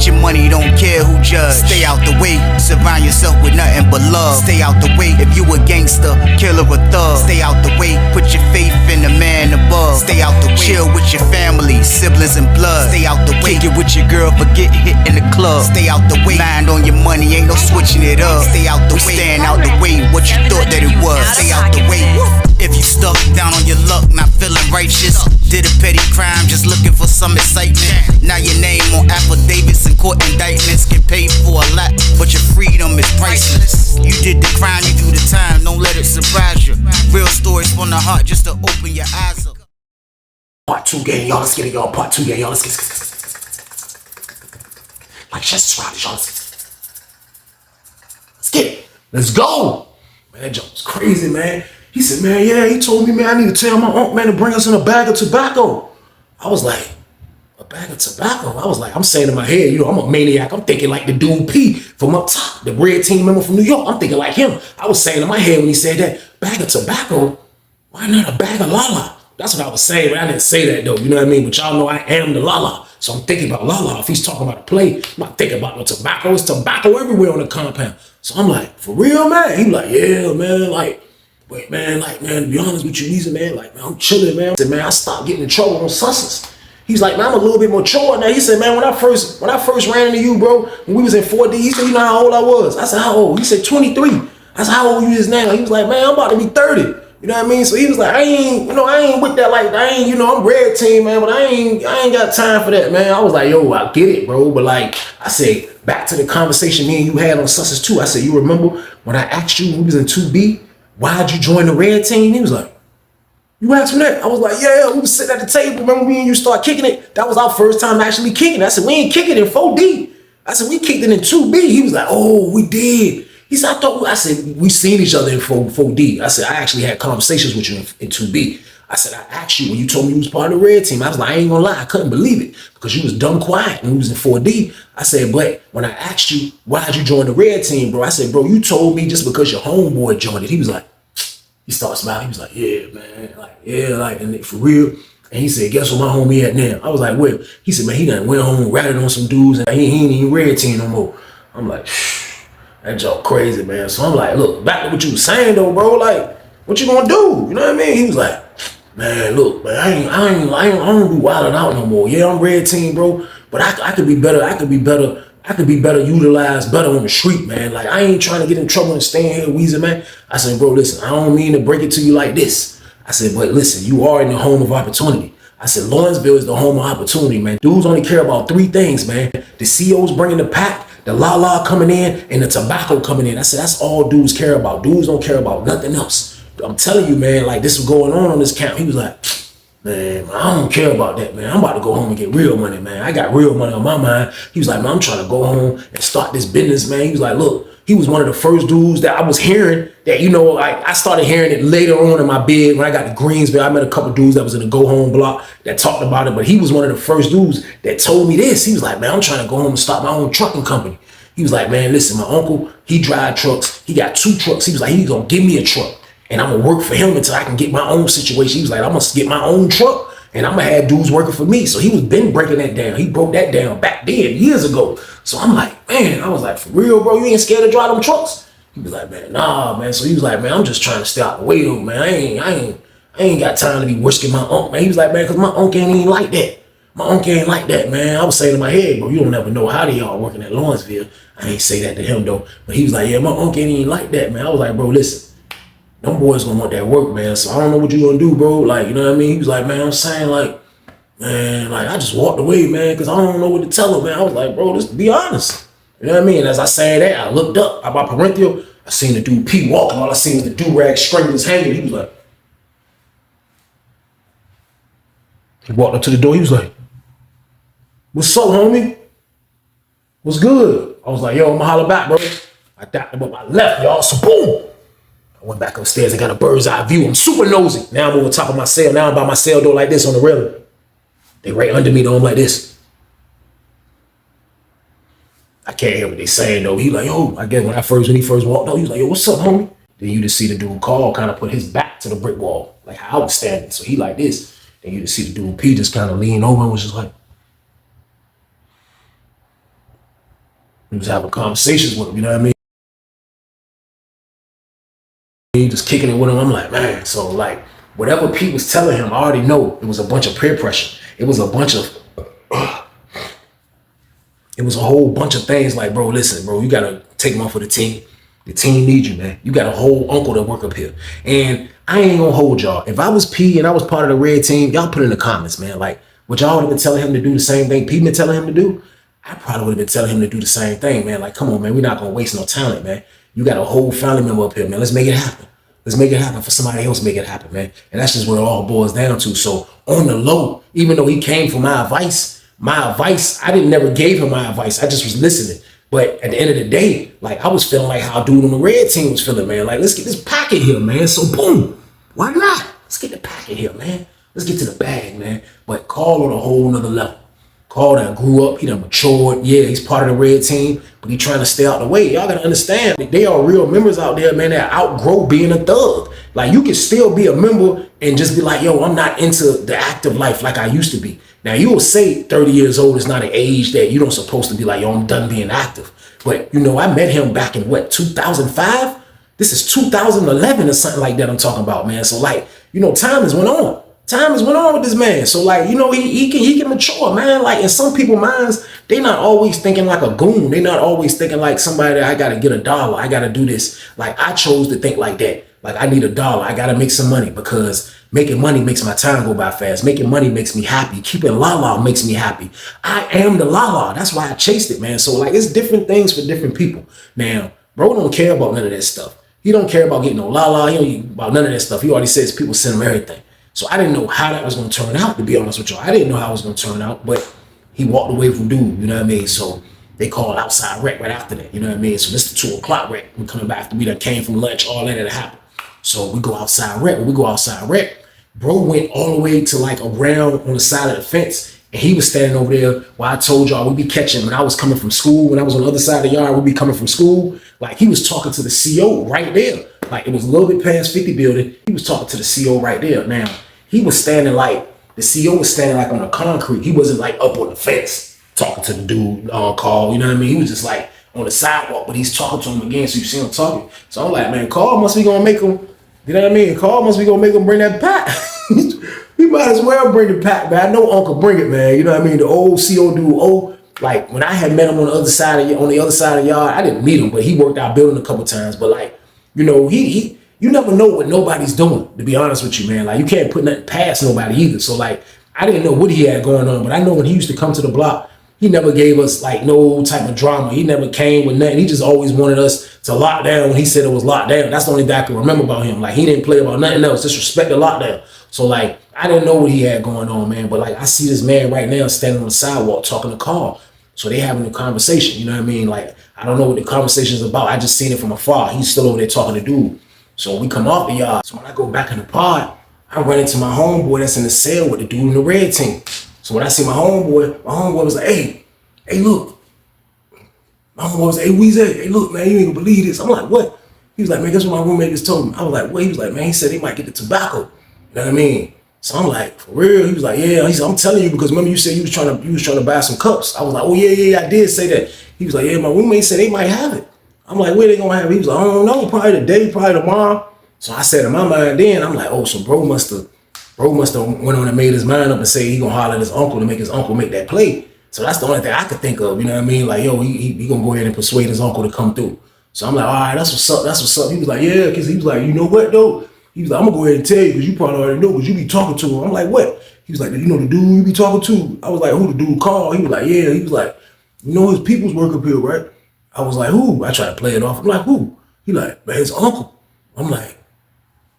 Get your money, don't care who judge. Stay out the way, surround yourself with nothing but love. Stay out the way, if you a gangster, killer or thug. Stay out the way, put your faith in the man above. Stay out the way, chill with your family, siblings and blood. Stay out the way, kick it with your girl, forget hit in the club. Stay out the way, mind on your money, ain't no switching it up. Stay out the way, stand out the way, what you thought that it was. Stay out the way. If you stuck down on your luck, not feeling righteous, did a petty crime, just looking for some excitement. Now your name on affidavits and court indictments, get paid for a lot, but your freedom is priceless. You did the crime, you do the time, don't let it surprise you. Real stories from the heart, just to open your eyes up. Part 2 gang, y'all, let's get it, y'all. Part 2 gang, y'all, let's get it. Like, just subscribe, y'all, let's get it. Let's go. Man, that joke was crazy, man. He said, man, yeah, he told me, man, I need to tell my uncle, man, to bring us in a bag of tobacco. I was like, a bag of tobacco? I was like, I'm saying in my head, you know, I'm a maniac. I'm thinking like the dude P from up top, the red team member from New York. I'm thinking like him. I was saying in my head when he said that, bag of tobacco? Why not a bag of Lala? That's what I was saying, but I didn't say that though, you know what I mean? But y'all know I am the Lala. So I'm thinking about Lala. If he's talking about a play, I'm not thinking about no tobacco. There's tobacco everywhere on the compound. So I'm like, for real, man? He like, yeah, man, like, wait, man, like, man, to be honest with you, Weezy, man, like, man, I'm chilling, man. I said, man, I stopped getting in trouble on susses. He's like, man, I'm a little bit more mature now. He said, man, when I first ran into you, bro, when we was in 4D, he said, you know how old I was? I said, how old? He said, 23. I said, how old you is now? He was like, man, I'm about to be 30. You know what I mean? So he was like, I ain't with that, like, I'm red team, man, but I ain't got time for that, man. I was like, yo, I get it, bro. But like, I said, back to the conversation me and you had on susses too. I said, you remember when I asked you when we was in 2B, why'd you join the red team? He was like, you asked me that? I was like, yeah, we was sitting at the table. Remember me and you start kicking it? That was our first time actually kicking it. I said, we ain't kicking it in 4D. I said, we kicked it in 2B. He was like, oh, we did. He said, I said, we seen each other in 4D. I said, I actually had conversations with you in 2B. I said, I asked you when you told me you was part of the red team. I was like, I ain't gonna lie, I couldn't believe it because you was dumb quiet when we was in 4D. I said, but when I asked you, why'd you join the red team, bro? I said, bro, you told me just because your homeboy joined it. He was like, he started smiling. He was like, yeah, man. Like, yeah, like, and for real. And he said, guess where my homie at now? I was like, well, he said, man, he done went home and ratted on some dudes and he ain't even red team no more. I'm like, that joke crazy, man. So I'm like, look, back to what you was saying though, bro. Like, what you gonna do? You know what I mean? He was like, man, look, man, I don't be wilding out no more. Yeah, I'm red team, bro, but I could be better. I could be better utilized better on the street, man. Like, I ain't trying to get in trouble and staying here wheezing, man. I said, bro, listen, I don't mean to break it to you like this. I said, but listen, you are in the home of opportunity. I said, Lawrenceville is the home of opportunity, man. Dudes only care about 3 things, man. The COs bringing the pack, the la coming in, and the tobacco coming in. I said, that's all dudes care about. Dudes don't care about nothing else. I'm telling you, man, like, this was going on this camp. He was like, man, I don't care about that, man. I'm about to go home and get real money, man. I got real money on my mind. He was like, man, I'm trying to go home and start this business, man. He was like, look, he was one of the first dudes that I was hearing that, you know, like, I started hearing it later on in my bid when I got to Greensville. I met a couple dudes that was in the Go Home block that talked about it, but he was one of the first dudes that told me this. He was like, man, I'm trying to go home and start my own trucking company. He was like, man, listen, my uncle, he drive trucks. He got 2 trucks. He was like, he's going to give me a truck. And I'm going to work for him until I can get my own situation. He was like, I'm going to get my own truck and I'm going to have dudes working for me. So he was been breaking that down. He broke that down back then, years ago. So I'm like, man, I was like, for real, bro, you ain't scared to drive them trucks? He was like, man, nah, man. So he was like, man, I'm just trying to stay out the way, though, man. I ain't got time to be risking my uncle, man. He was like, man, because my uncle ain't even like that. My uncle ain't like that, man. I was saying in my head, bro, you don't ever know how they are working at Lawrenceville. I ain't say that to him, though. But he was like, yeah, my uncle ain't even like that, man. I was like, bro, listen. Them boys gonna want that work, man. So I don't know what you gonna do, bro. Like, you know what I mean? He was like, man, I'm saying, like, man, like, I just walked away, man, because I don't know what to tell him, man. I was like, bro, just be honest. You know what I mean? And as I said that, I looked up about parental. I seen the dude P walking. All I seen was the do-rag string was hanging. He was like, he walked up to the door. He was like, what's up, homie? What's good? I was like, yo, I'm gonna holler back, bro. I dapped him up my left, y'all. So boom. I went back upstairs and got a bird's eye view. I'm super nosy. Now I'm over top of my cell. Now I'm by my cell door like this on the railing. They right under me though. I'm like this. I can't hear what they saying though. He like, yo, I guess when he first walked out, he was like, yo, what's up, homie? Then you just see the dude Carl kind of put his back to the brick wall, like how I was standing. So he like this. Then you just see the dude P just kind of lean over and was just like, We was having conversations with him, you know what I mean? Just kicking it with him. I'm like, man, so like whatever Pete was telling him, I already know it was a bunch of peer pressure. It was a bunch of it was a whole bunch of things like, bro, listen, bro, you gotta take him off for the team. The team needs you, man. You got a whole uncle that work up here. And I ain't gonna hold y'all. If I was P and I was part of the red team, y'all put in the comments, man. Like, would y'all have been telling him to do the same thing P been telling him to do? I probably would have been telling him to do the same thing, man. Like, come on, man. We're not gonna waste no talent, man. You got a whole family member up here, man. Let's make it happen. Let's make it happen for somebody else. Make it happen, man. And that's just what it all boils down to. So on the low, even though he came for my advice, I didn't never gave him my advice. I just was listening. But at the end of the day, like I was feeling like how dude on the red team was feeling, man. Like, let's get this packet here, man. So boom, why not? Let's get the packet here, man. Let's get to the bag, man. But Carl on a whole nother level. Carl done grew up, he done matured. Yeah, he's part of the red team, but he trying to stay out the way. Y'all gotta understand, they are real members out there, man, that outgrow being a thug. Like, you can still be a member and just be like, yo, I'm not into the active life like I used to be. Now, you will say 30 years old is not an age that you don't supposed to be like, yo, I'm done being active. But, you know, I met him back in, what, 2005? This is 2011 or something like that I'm talking about, man. So, like, you know, time has went on. Time has went on with this man. So, like, you know, he can mature, man. Like, in some people's minds, they not always thinking like a goon. They not always thinking like somebody that I got to get $1. I got to do this. Like, I chose to think like that. Like, I need $1. I got to make some money because making money makes my time go by fast. Making money makes me happy. Keeping la-la makes me happy. I am the la-la. That's why I chased it, man. So, like, it's different things for different people. Now, bro don't care about none of that stuff. He don't care about getting no la-la. He don't care about none of that stuff. He already says people send him everything. So I didn't know how that was going to turn out, to be honest with y'all. I didn't know how it was going to turn out, but he walked away from dude, you know what I mean? So they called outside rec right after that, you know what I mean? So this is the 2 o'clock rec. We're coming back after we done came from lunch, all that had happened. So we go outside rec. When we go outside rec, bro went all the way to like around on the side of the fence, and he was standing over there while I told y'all we'd be catching when I was coming from school. When I was on the other side of the yard, we'd be coming from school. Like, he was talking to the CO right there. Like, it was a little bit past 50 building. He was talking to the CO right there. Now, he was standing like, the CO was standing like on the concrete. He wasn't like up on the fence talking to the dude on call. You know what I mean? He was just like on the sidewalk, but he's talking to him again. So you see him talking. So I'm like, man, Carl must be going to make him, you know what I mean? Carl must be going to make him bring that pack. He might as well bring the pack, man. I know Uncle bring it, man. You know what I mean? The old CO dude, like when I had met him on the other side of the yard, I didn't meet him, but he worked our building a couple times. But like, you know, you never know what nobody's doing, to be honest with you, man. Like, you can't put nothing past nobody either. So like, I didn't know what he had going on, but I know when he used to come to the block, he never gave us like no type of drama. He never came with nothing. He just always wanted us to lock down when he said it was locked down. That's the only thing I can remember about him. Like, he didn't play about nothing else, just respect the lockdown. So like, I didn't know what he had going on, man. But like, I see this man right now standing on the sidewalk talking to Carl. So they having a conversation, you know what I mean? Like, I don't know what the conversation is about. I just seen it from afar. He's still over there talking to dude. So we come off the yard. So when I go back in the pod, I run into my homeboy that's in the cell with the dude in the red team. So when I see my homeboy was like, hey, look. My homeboy was like, hey, Weezy, hey, look, man, you ain't gonna believe this. I'm like, what? He was like, man, that's what my roommate just told me. I was like, what? He was like, man, he said they might get the tobacco. You know what I mean? So I'm like, for real? He was like, yeah. He said, I'm telling you, because remember you said you was trying to buy some cups. I was like, oh yeah, I did say that. He was like, yeah, my roommate said they might have it. I'm like, where they gonna have it? He was like, I don't know, probably today, probably tomorrow. So I said in my mind then, I'm like, oh, so bro must have went on and made his mind up and say he gonna holler at his uncle to make his uncle make that play. So that's the only thing I could think of, you know what I mean? Like, yo, he gonna go ahead and persuade his uncle to come through. So I'm like, all right, that's what's up. He was like, yeah, because he was like, you know what though? He was like, I'm gonna go ahead and tell you because you probably already know because you be talking to him. I'm like, what? He was like, you know the dude you be talking to? I was like, who the dude called? He was like, yeah. He was like, you know his people's work up here, right? I was like, who? I tried to play it off. I'm like, who? He like, man, his uncle. I'm like,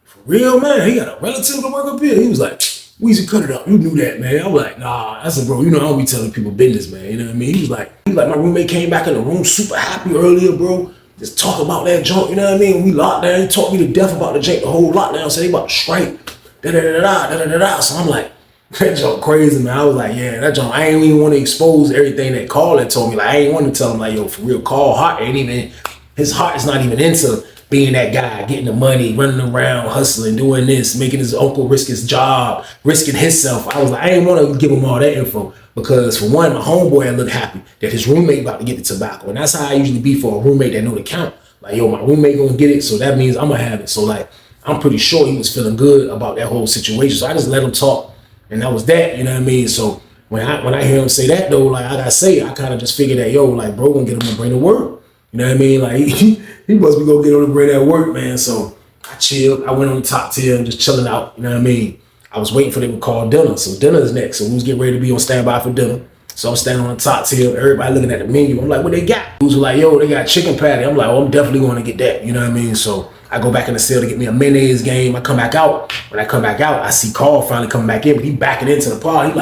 for real, man? He got a relative to work up here? He was like, Weezy, cut it up. You knew that, man. I'm like, nah. I said, bro, you know I don't be telling people business, man. You know what I mean? He was like, my roommate came back in the room super happy earlier, bro. Just talk about that junk, you know what I mean? When we locked down, he talked me to death about the junk, the whole lockdown, said they about to strike, da-da-da-da. So I'm like, that junk crazy, man. I was like, yeah, that junk, I ain't even want to expose everything that Carl had told me. Like, I ain't want to tell him, like, yo, for real, Carl heart ain't even, his heart is not even into being that guy, getting the money, running around, hustling, doing this, making his uncle risk his job, risking himself. I was like, I didn't want to give him all that info because for one, my homeboy had looked happy that his roommate about to get the tobacco. And that's how I usually be for a roommate that know the count. Like, yo, my roommate gonna get it, so that means I'm gonna have it. So like, I'm pretty sure he was feeling good about that whole situation. So I just let him talk, and that was that, you know what I mean? So when I hear him say that though, like I gotta say, I kind of just figured that, yo, like bro gonna get him to bring the work. You know what I mean? Like he must be gonna get on the bring that work, man. So I chilled. I went on the top tier and just chilling out. You know what I mean? I was waiting for them to call dinner. So dinner is next. So we was getting ready to be on standby for dinner. So I'm standing on the top tier. Everybody looking at the menu. I'm like, what they got? Who's like, yo, they got chicken patty. I'm like, oh, I'm definitely going to get that. You know what I mean? So I go back in the cell to get me a mayonnaise game. I come back out. When I come back out, I see Carl finally coming back in, but he backing into the pod.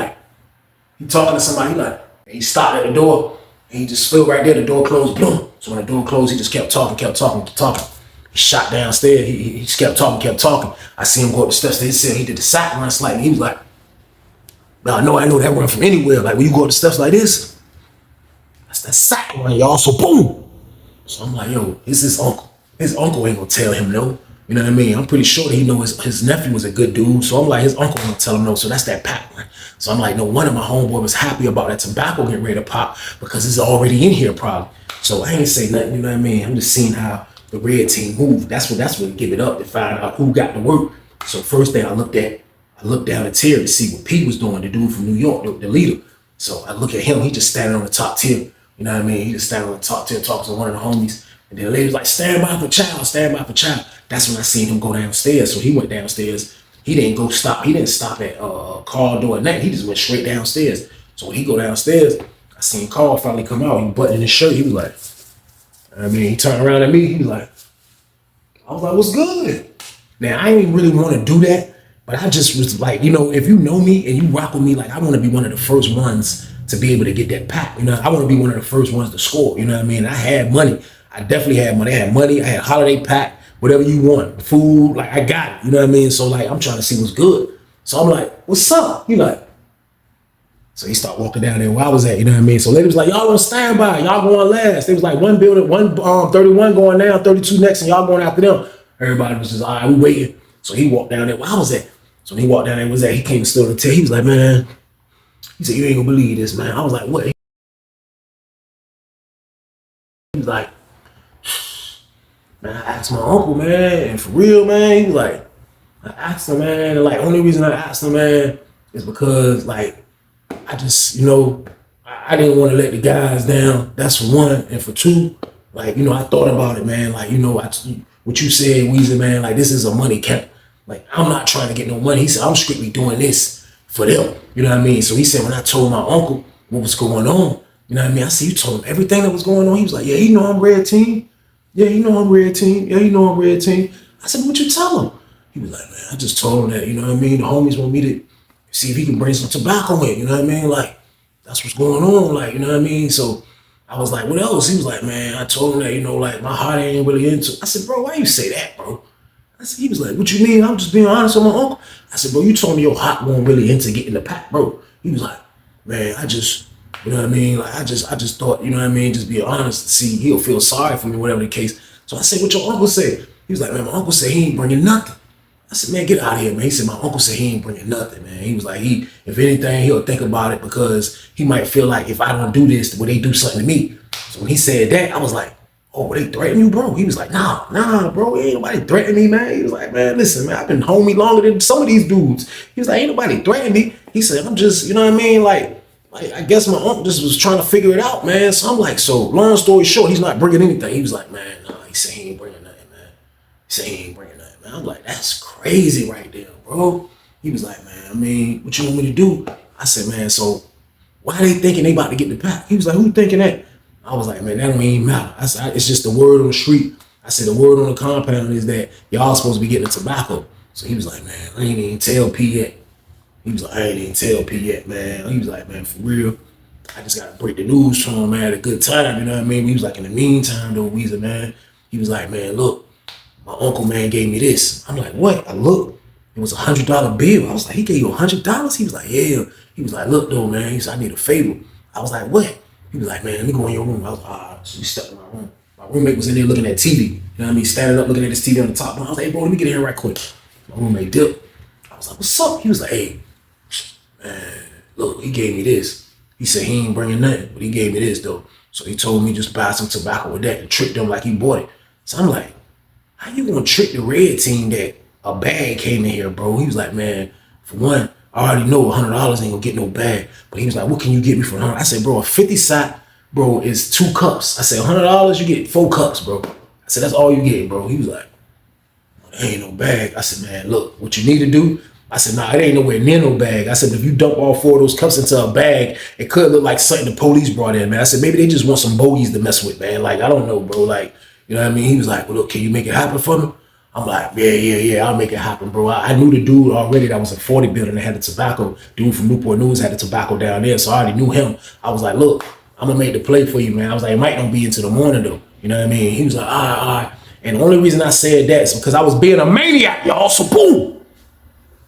He talking to somebody. He stopped at the door. And he just stood right there. The door closed. Boom. So when the door closed, he just kept talking. He shot downstairs. He just kept talking. I see him go up the steps. They said he did the sack run slightly. He was like, I know that run from anywhere. Like when you go up the steps like this, that's that sack run, y'all. So boom. So I'm like, yo, it's his uncle. His uncle ain't gonna tell him no. You know what I mean? I'm pretty sure that he knows his nephew was a good dude. So I'm like, his uncle won't tell him no. So that's that pack run. So I'm like, no wonder my homeboy was happy about that tobacco getting ready to pop because it's already in here probably. So I ain't say nothing, you know what I mean? I'm just seeing how the red team moved. That's what give it up to find out who got the work. So first thing I looked down the tier to see what P was doing, the dude from New York, the leader. So I look at him, he just standing on the top tier. You know what I mean? He just standing on the top tier talking to one of the homies. And then the lady was like, stand by for child. That's when I seen him go downstairs. So he went downstairs. He didn't stop at Carl door or nothing. He just went straight downstairs. So when he go downstairs, I seen Carl finally come out. He buttoned his shirt. He was like, he turned around at me. He was like, I was like, what's good? Now, I didn't really want to do that, but I just was like, if you know me and you rock with me, like I want to be one of the first ones to be able to get that pack. I want to be one of the first ones to score. You know what I mean? I had money. I definitely had money. I had holiday pack, whatever you want, food, like I got it. You know what I mean? So like, I'm trying to see what's good. So I'm like, what's up? He like, so he started walking down there where I was at, you know what I mean? So lady was like, y'all on standby, y'all going last. They was like one building, 31 going down, 32 next, and y'all going after them. Everybody was just, all right, we waiting. So he walked down there where I was at. So when he walked down there, he came and stood on the tail. He was like, man, he said, you ain't gonna believe this, man. I was like, what? He was like, man, I asked my uncle, man, and for real, man, he was like, I asked him, man, and like, only reason I asked him, man, is because, like, I just, I didn't want to let the guys down. That's for one. And for two, like, I thought about it, man. Like, what you said, Weezy, man, like, this is a money cap. Like, I'm not trying to get no money. He said, I'm strictly doing this for them. You know what I mean? So he said, when I told my uncle what was going on, you know what I mean? I said, you told him everything that was going on. He was like, yeah, you know I'm red team. Yeah, you know I'm red team. Yeah, you know I'm red team. I said, what you tell him? He was like, man, I just told him that, you know what I mean? The homies want me to see if he can bring some tobacco in, you know what I mean? Like, that's what's going on, like, you know what I mean? So I was like, what else? He was like, man, I told him that, like, my heart ain't really into it. I said, bro, why you say that, bro? He was like, what you mean? I'm just being honest with my uncle. I said, bro, you told me your heart wasn't really into getting the pack, bro. He was like, man, I just, you know what I mean? Like, I just thought, you know what I mean? Just be honest to see, he'll feel sorry for me, whatever the case. So I said, what your uncle say? He was like, man, my uncle said he ain't bringing nothing. I said, man, get out of here, man. He said, my uncle said he ain't bringing nothing, man. He was like, if anything, he'll think about it because he might feel like if I don't do this, will they do something to me? So when he said that, I was like, oh, they threaten you, bro? He was like, nah, bro, ain't nobody threatening me, man. He was like, man, listen, man, I've been homie longer than some of these dudes. He was like, ain't nobody threatening me. He said, I'm just, you know what I mean? Like I guess my uncle just was trying to figure it out, man. So I'm like, so long story short, he's not bringing anything. He was like, man, nah, he said he ain't bringing nothing, man. He said he ain't bringing nothing. I'm like, that's crazy right there, bro. He was like, man, I mean, what you want me to do? I said, man, so why they thinking they about to get the pack? He was like, who thinking that? I was like, man, that don't even matter. I said, it's just the word on the street. I said, the word on the compound is that y'all supposed to be getting the tobacco. So he was like, man, I ain't even tell P yet. He was like, I ain't even tell P yet, man. He was like, man, for real, I just gotta break the news to him, man, at a good time, you know what I mean? He was like, in the meantime, though, Weezer, man, he was like, man, look, my uncle, man, gave me this. I'm like, what? I looked. It was $100 bill. I was like, he gave you $100? He was like, yeah. He was like, look, though, man. He said, I need a favor. I was like, what? He was like, man, let me go in your room. I was like, so we stepped in my room. My roommate was in there looking at TV. You know what I mean? Standing up looking at this TV on the top. I was like, hey, bro, let me get in here right quick. My roommate dipped. I was like, what's up? He was like, hey, man, look, he gave me this. He said he ain't bringing nothing, but he gave me this, though. So he told me just buy some tobacco with that and tricked them like he bought it. So I'm like, how you gonna trick the red team that a bag came in here, bro? He was like, man, for one, I already know $100 ain't gonna get no bag. But he was like, what can you get me for 100? I said, bro, a 50 sack, bro, is 2 cups. I said, $100, you get 4 cups, bro. I said, that's all you get, bro. He was like, there ain't no bag. I said, man, look, what you need to do. I said, nah, it ain't nowhere near no bag. I said, if you dump all 4 of those cups into a bag, it could look like something the police brought in, man. I said, maybe they just want some bogeys to mess with, man. Like, I don't know, bro. Like, you know what I mean? He was like, well, look, can you make it happen for me? I'm like, yeah, I'll make it happen, bro. I knew the dude already that was a 40 building that had the tobacco. Dude from Newport News had the tobacco down there, so I already knew him. I was like, look, I'm gonna make the play for you, man. I was like, it might not be into the morning, though. You know what I mean? He was like, all right. And the only reason I said that is because I was being a maniac, y'all. So boom.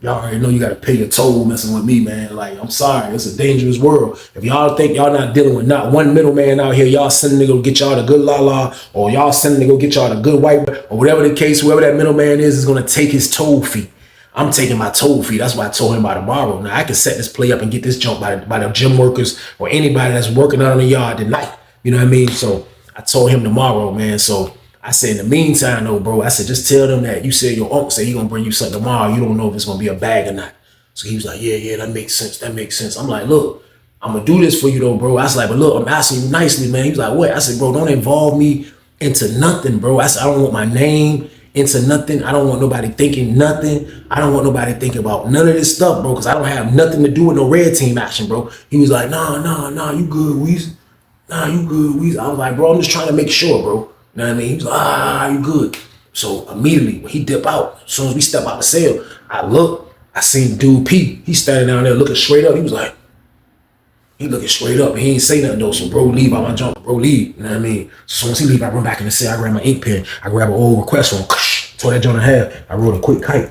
Y'all already know you gotta pay your toll messing with me, man. Like, I'm sorry, it's a dangerous world. If y'all think y'all not dealing with not one middleman out here, y'all sending to go get y'all the good la, or y'all sending to go get y'all the good white, or whatever the case, whoever that middleman is gonna take his toll fee. I'm taking my toll fee. That's why I told him by tomorrow. Now I can set this play up and get this jump by the gym workers or anybody that's working out on the yard tonight. You know what I mean? So I told him tomorrow, man. So I said, in the meantime, though, bro, I said, just tell them that you said your uncle said he gonna bring you something tomorrow. You don't know if it's gonna be a bag or not. So he was like, yeah, that makes sense. I'm like, look, I'm gonna do this for you, though, bro. I was like, but look, I'm asking you nicely, man. He was like, what? I said, bro, don't involve me into nothing, bro. I said, I don't want my name into nothing. I don't want nobody thinking nothing. I don't want nobody thinking about none of this stuff, bro, because I don't have nothing to do with no red team action, bro. He was like, nah, you good, Weezy. Nah, you good, Weezy. I was like, bro, I'm just trying to make sure, bro. You know what I mean? He was like, you good. So immediately when he dip out, as soon as we step out the cell, I look, I seen dude P. He standing down there looking straight up. He was like, he looking straight up. He ain't say nothing though. So bro, leave out my jump. Bro, leave. You know what I mean? So as soon as he leave, I run back in the cell. I grab my ink pen. I grab an old request form. Tore that joint in half. I wrote a quick kite.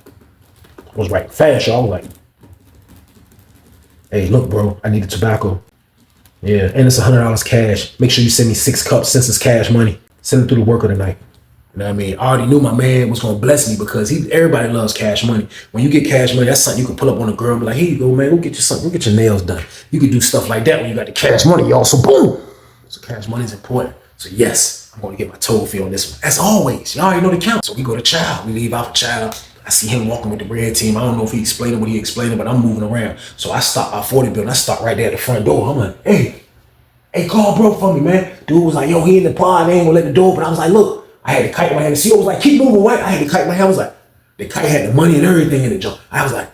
I was writing fast, y'all. I was like, hey, look, bro, I need the tobacco. Yeah, and it's $100 cash. Make sure you send me 6 cups since it's cash money. Send it through the worker tonight. You know what I mean? I already knew my man was gonna bless me because everybody loves cash money. When you get cash money, that's something you can pull up on a girl and be like, here you go, man, go get you something, go get your nails done. You can do stuff like that when you got the cash money, y'all. So boom. So cash money is important. So yes, I'm gonna get my toll fee on this one. As always, y'all already know the count. So we go to Child. We leave out for Child. I see him walking with the red team. I don't know if he explained what he explained, but I'm moving around. So I stop by 40 building. I stop right there at the front door. I'm like, hey, call bro for me, man. Dude was like, yo, he in the pod. They ain't gonna let the door. But I was like, look, I had the kite in my hand. The CEO was like, keep moving, white. I had the kite in my hand. I was like, the kite had the money and everything in the jump. I was like,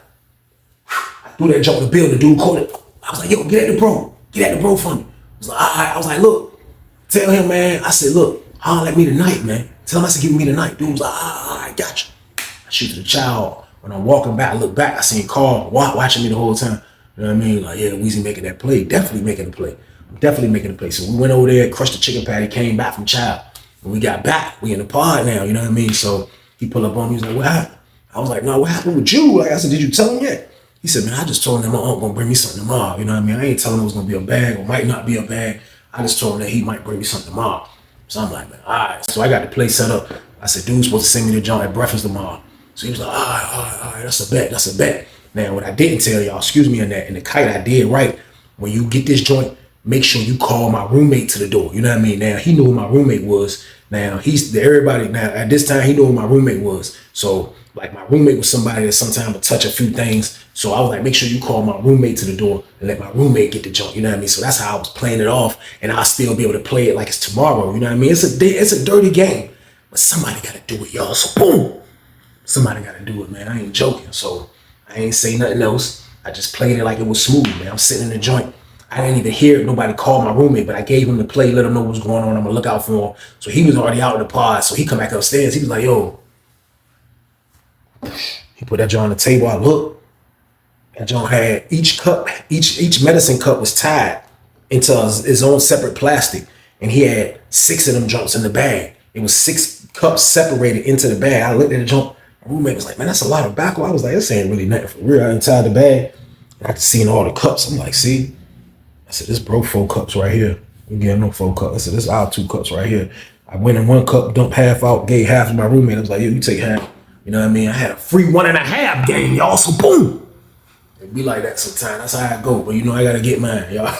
I threw that jump in the building. The dude caught it. I was like, yo, get at the bro. Get at the bro for me. I was like, all right. I was like, look, tell him, man. I said, look, holler at me tonight, man. Tell him I said, give me tonight. Dude was like, all right, got you. I shoot to the Child. When I'm walking back, I look back, I seen Carl watching me the whole time. You know what I mean? Like, yeah, Weezy making that play. Definitely making a play. Definitely making a play. So we went over there, crushed the chicken patty, came back from Child. When we got back, we in the pod now, you know what I mean? So he pulled up on me, he was like, what happened? I was like, no, what happened with you? Like I said, did you tell him yet? He said, man, I just told him that my uncle gonna bring me something tomorrow. You know what I mean? I ain't telling him it was gonna be a bag or might not be a bag. I just told him that he might bring me something tomorrow. So I'm like, man, all right. So I got the place set up. I said, dude's supposed to send me the joint at breakfast tomorrow. So he was like, all right, that's a bet. Now, what I didn't tell y'all, excuse me on that, in the kite I did right, when you get this joint, make sure you call my roommate to the door. You know what I mean? Now, he knew who my roommate was. Now, at this time, he knew who my roommate was. So, like, my roommate was somebody that sometimes would touch a few things. So I was like, make sure you call my roommate to the door and let my roommate get the joint. You know what I mean? So that's how I was playing it off, and I'll still be able to play it like it's tomorrow. You know what I mean? It's a dirty game, but somebody got to do it, y'all. So, boom. Somebody got to do it, man. I ain't joking. So I ain't say nothing else. I just played it like it was smooth, man. I'm sitting in the joint. I didn't even hear it. Nobody called my roommate, but I gave him the play, let him know what's going on. I'm gonna look out for him. So he was already out in the pod. So he come back upstairs. He was like, yo. He put that joint on the table. I looked. That joint had each medicine cup was tied into his own separate plastic. And he had 6 of them joints in the bag. It was 6 cups separated into the bag. I looked at the joint. My roommate was like, man, that's a lot of tobacco. I was like, this ain't really nothing for real. I untied the bag. And I could see in all the cups. I'm like, see? I said, this broke 4 cups right here. You get no 4 cups. I said, this is our 2 cups right here. I went in 1 cup, dumped half out, gave half to my roommate. I was like, yo, you take half. You know what I mean? I had a free 1.5 game, y'all. So boom. It be like that sometimes. That's how I go. But you know, I gotta get mine, y'all.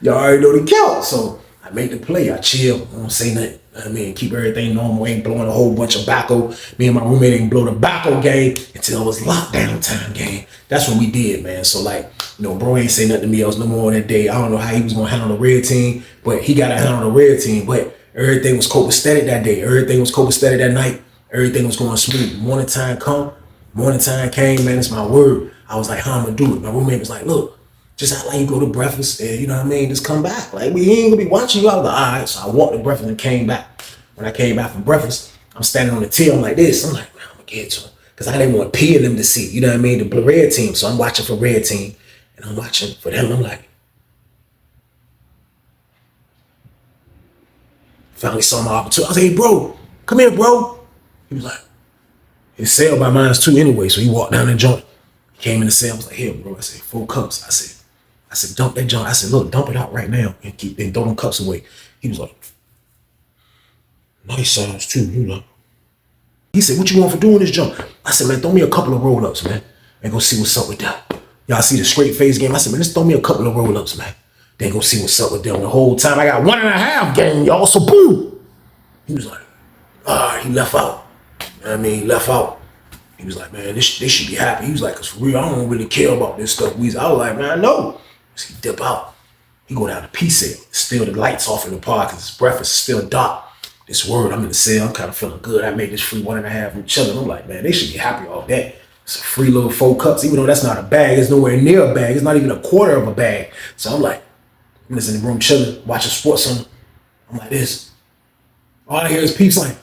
Y'all already know the count. So I make the play. I chill. I don't say nothing. You know what I mean? Keep everything normal. Ain't blowing a whole bunch of tobacco. Me and my roommate ain't blow the tobacco game until it was lockdown time game. That's what we did, man. So like, you know, bro ain't say nothing to me else no more that day. I don't know how he was gonna handle the red team, but he got to handle the red team. But everything was copacetic that day. Everything was copacetic that night. Everything was going smooth. Morning time come. Morning time came, man. It's my word. I was like, how I'm gonna do it? My roommate was like, look, just act like you go to breakfast and you know what I mean, just come back. Like, we ain't gonna be watching you. I was like, all right. So I walked to breakfast and came back. When I came back from breakfast, I'm standing on the tee. I'm like this. I'm like, man, I'm gonna get to him. Because I didn't want P and them to see, you know what I mean, the red team. So I'm watching for red team. And I'm watching for them. I'm like, finally saw my opportunity. I was like, hey, bro, come here, bro. He was like, his cell by mine's too anyway. So he walked down the joint. Came in the cell. I was like, here, bro. I said, 4 cups. I said, dump that joint. I said, look, dump it out right now and throw them cups away. He was like, nice size too, you know. He said, what you want for doing this jump? I said, man, throw me a couple of roll-ups, man, and go see what's up with that. Y'all see the straight face game? I said, man, just throw me a couple of roll-ups, man. Then go see what's up with them. The whole time I got 1.5 game, y'all. So boom. He was like, all right, he left out. You know what I mean? He left out. He was like, man, they should be happy. He was like, cause for real, I don't really care about this stuff. I was like, man, I know. So he dip out. He go down to P cell. Still the lights off in the park because his breakfast is still dark. This word, I'm in the cell. I'm kind of feeling good. I made this free 1.5 and chilling. I'm like, man, they should be happy off that. It's a free little 4 cups, even though that's not a bag. It's nowhere near a bag. It's not even a quarter of a bag. So I'm like, I'm just in the room chilling, watching sports on. I'm like this. All I hear is Peeps like,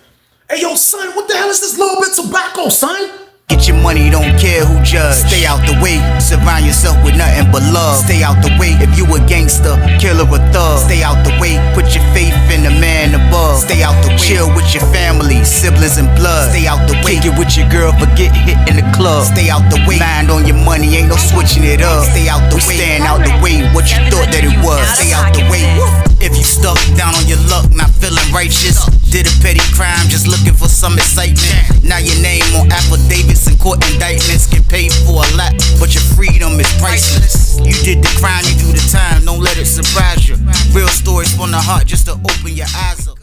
hey, yo, son, what the hell is this little bit of tobacco, son? Get your money, don't care who judge. Stay out the way, surround yourself with nothing but love. Stay out the way if you a gangster, killer or thug. Stay out the way, put your faith in the man above. Stay out the way, chill with your family, siblings and blood. Stay out the way, kick it with your girl, forget hit in the club. Stay out the way, mind on your money, ain't no switching it up. Stay out the way, stand out the way, what you thought that it was. Stay out the way. If you stuck down on your luck, not feeling righteous, did a petty crime, just looking for some excitement. Now your name on affidavits and court indictments, get paid for a lot, but your freedom is priceless. You did the crime, you do the time, don't let it surprise you. Real stories from the heart, just to open your eyes up.